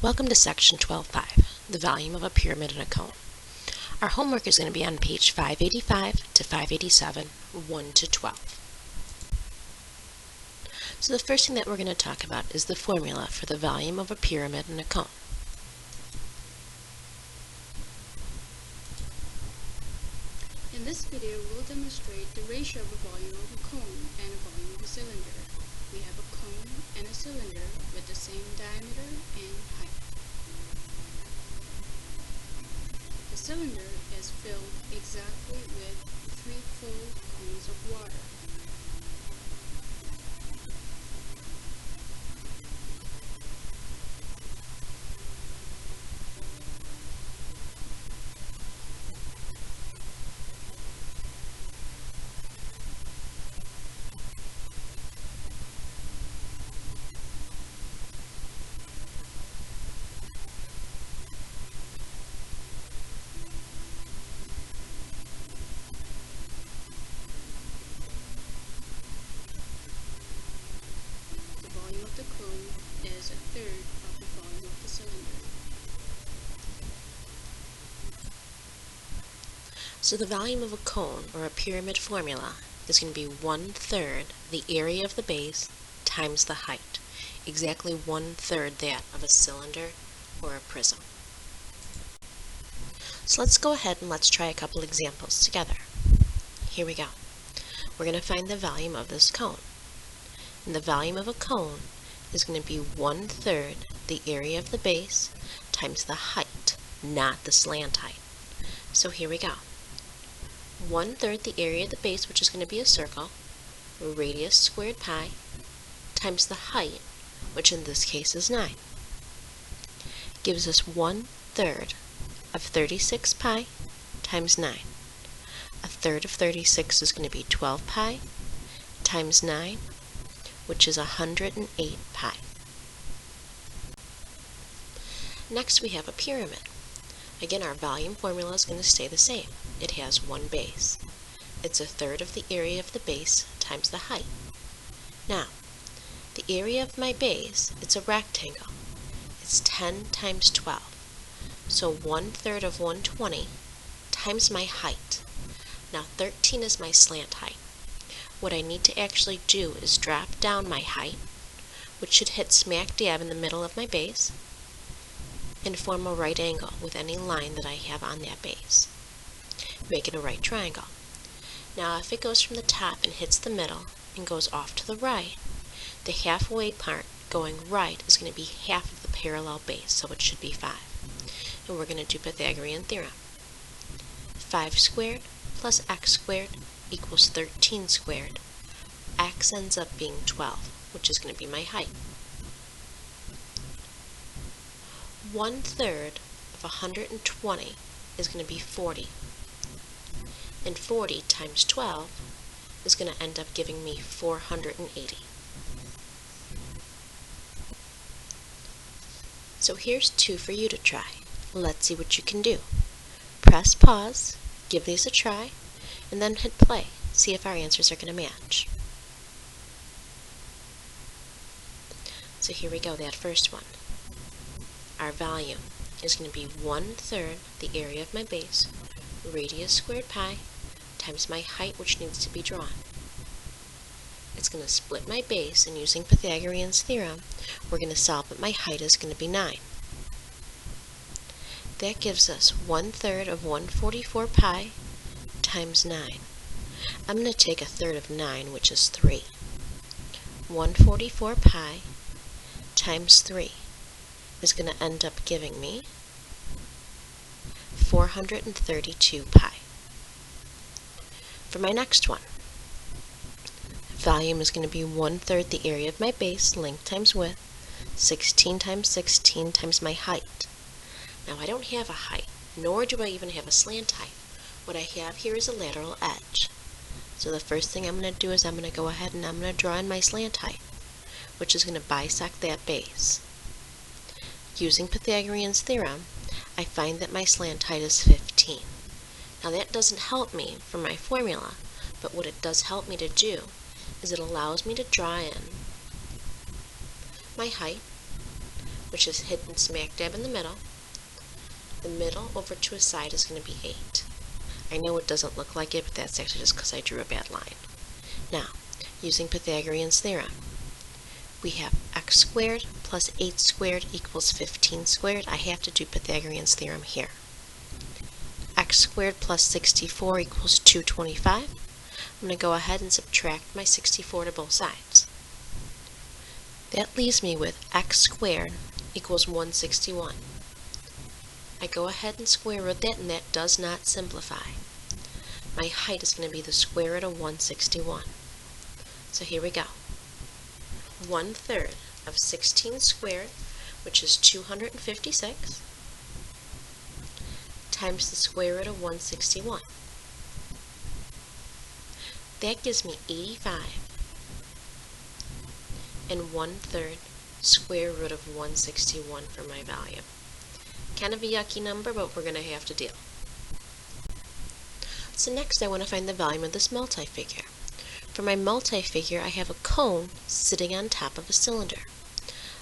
Welcome to section 12.5, the volume of a pyramid in a cone. Our homework is going to be on page 585 to 587, 1 to 12. So the first thing that we're going to talk about is the formula for the volume of a pyramid in a cone. In this video, we'll demonstrate the ratio of a volume of a cone and a volume of a cylinder. We have a cone and a cylinder with the same diameter and height. The cylinder is filled exactly with 3 full cones of water. The volume of the cone is a third of the volume of the cylinder. So the volume of a cone, or a pyramid formula, is going to be 1/3 the area of the base times the height, exactly 1/3 that of a cylinder or a prism. So let's go ahead and let's try a couple examples together. Here we go. We're going to find the volume of this cone. And the volume of a cone is going to be 1/3 the area of the base times the height, not the slant height. So here we go. 1/3 the area of the base, which is going to be a circle, radius squared pi, times the height, which in this case is 9. Gives us 1/3 of 36 pi times 9. A third of 36 is going to be 12 pi times 9, which is 108 pi. Next we have a pyramid. Again, our volume formula is going to stay the same. It has one base. It's a third of the area of the base times the height. Now, the area of my base, it's a rectangle. It's 10 times 12. So 1/3 of 120 times my height. Now 13 is my slant height. What I need to actually do is drop down my height, which should hit smack dab in the middle of my base, and form a right angle with any line that I have on that base, making a right triangle. Now if it goes from the top and hits the middle and goes off to the right, the halfway part going right is going to be half of the parallel base, so it should be 5. And we're going to do Pythagorean theorem. 5 squared plus x squared equals 13 squared. X ends up being 12, which is going to be my height. 1/3 of 120 is going to be 40. And 40 times 12 is going to end up giving me 480. So here's 2 for you to try. Let's see what you can do. Press pause, give these a try, and then hit play. See if our answers are going to match. So here we go, that first one. Our volume is going to be 1/3 the area of my base, radius squared pi, times my height, which needs to be drawn. It's going to split my base, and using Pythagorean's theorem, we're going to solve that my height is going to be 9. That gives us 1/3 of 144 pi times 9. I'm going to take a third of 9, which is 3. 144 pi times 3 is going to end up giving me 432 pi. For my next one, volume is going to be 1/3 the area of my base, length times width, 16 times 16 times my height. Now I don't have a height, nor do I even have a slant height. What I have here is a lateral edge. So the first thing I'm going to do is I'm going to go ahead and I'm going to draw in my slant height, which is going to bisect that base. Using Pythagorean's theorem, I find that my slant height is 15. Now that doesn't help me for my formula, but what it does help me to do is it allows me to draw in my height, which is hidden smack dab in the middle. The middle over to a side is going to be 8. I know it doesn't look like it, but that's actually just because I drew a bad line. Now, using Pythagorean's theorem, we have x squared plus 8 squared equals 15 squared. I have to do Pythagorean's theorem here. X squared plus 64 equals 225. I'm going to go ahead and subtract my 64 to both sides. That leaves me with x squared equals 161. I go ahead and square root that, and that does not simplify. My height is going to be the square root of 161. So here we go. 1/3 of 16 squared, which is 256, times the square root of 161. That gives me 85 and 1/3 square root of 161 for my value. Kind of a yucky number, but we're going to have to deal. So next I want to find the volume of this multifigure. For my multifigure, I have a cone sitting on top of a cylinder.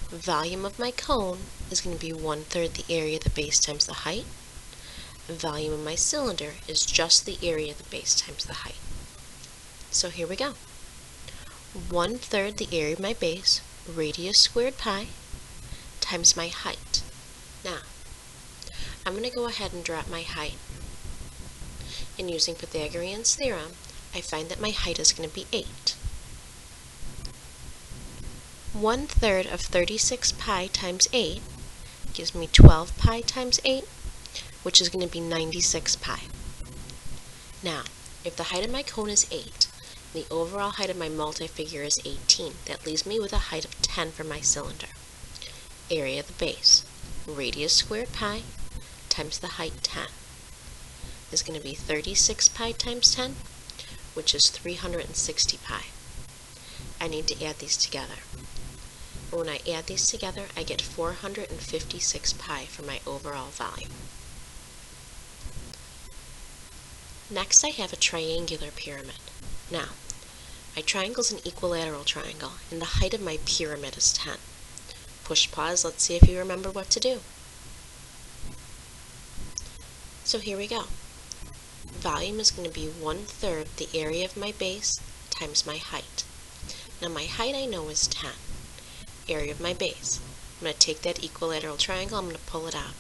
Volume of my cone is going to be 1/3 the area of the base times the height. The volume of my cylinder is just the area of the base times the height. So here we go. 1/3 the area of my base, radius squared pi, times my height. Now, I'm going to go ahead and drop my height. And using Pythagorean's theorem, I find that my height is going to be 8. 1/3 of 36 pi times 8 gives me 12 pi times 8, which is going to be 96 pi. Now, if the height of my cone is 8, and the overall height of my multifigure is 18, that leaves me with a height of 10 for my cylinder. Area of the base, radius squared pi, times the height 10, is going to be 36 pi times 10, which is 360 pi. I need to add these together. And when I add these together, I get 456 pi for my overall volume. Next, I have a triangular pyramid. Now, my triangle is an equilateral triangle, and the height of my pyramid is 10. Push pause, let's see if you remember what to do. So here we go. Volume is going to be 1/3 the area of my base times my height. Now my height I know is 10. Area of my base. I'm going to take that equilateral triangle, I'm going to pull it out.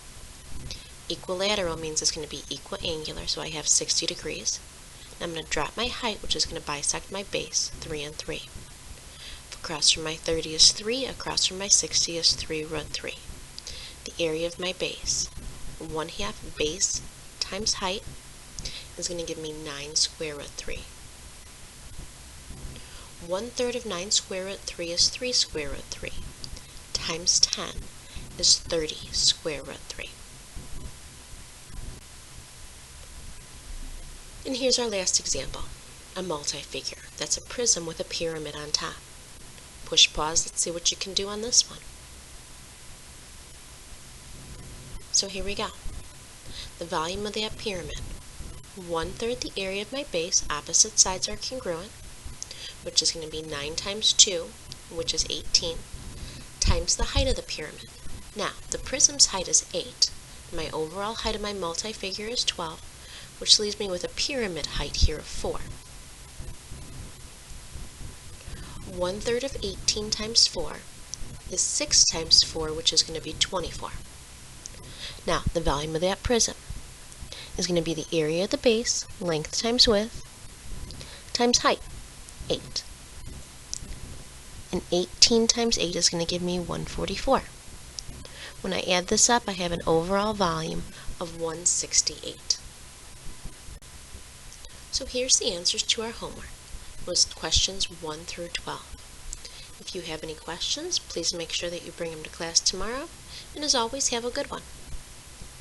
Equilateral means it's going to be equiangular, so I have 60 degrees. And I'm going to drop my height, which is going to bisect my base, 3 and 3. Across from my 30 is 3, across from my 60 is 3√3. The area of my base, 1/2 base times height, is going to give me 9 square root 3. 1/3 of 9 square root 3 is 3 square root 3, times 10 is 30 square root 3. And here's our last example, a multifigure. That's a prism with a pyramid on top. Push pause, let's see what you can do on this one. So here we go. The volume of that pyramid, 1/3 the area of my base, opposite sides are congruent, which is going to be 9 times 2, which is 18, times the height of the pyramid. Now, the prism's height is 8. My overall height of my multifigure is 12, which leaves me with a pyramid height here of 4. 1/3 of 18 times 4 is 6 times 4, which is going to be 24. Now, the volume of that prism is going to be the area of the base, length times width, times height, 8. And 18 times 8 is going to give me 144. When I add this up, I have an overall volume of 168. So here's the answers to our homework. It was questions 1 through 12. If you have any questions, please make sure that you bring them to class tomorrow. And as always, have a good one.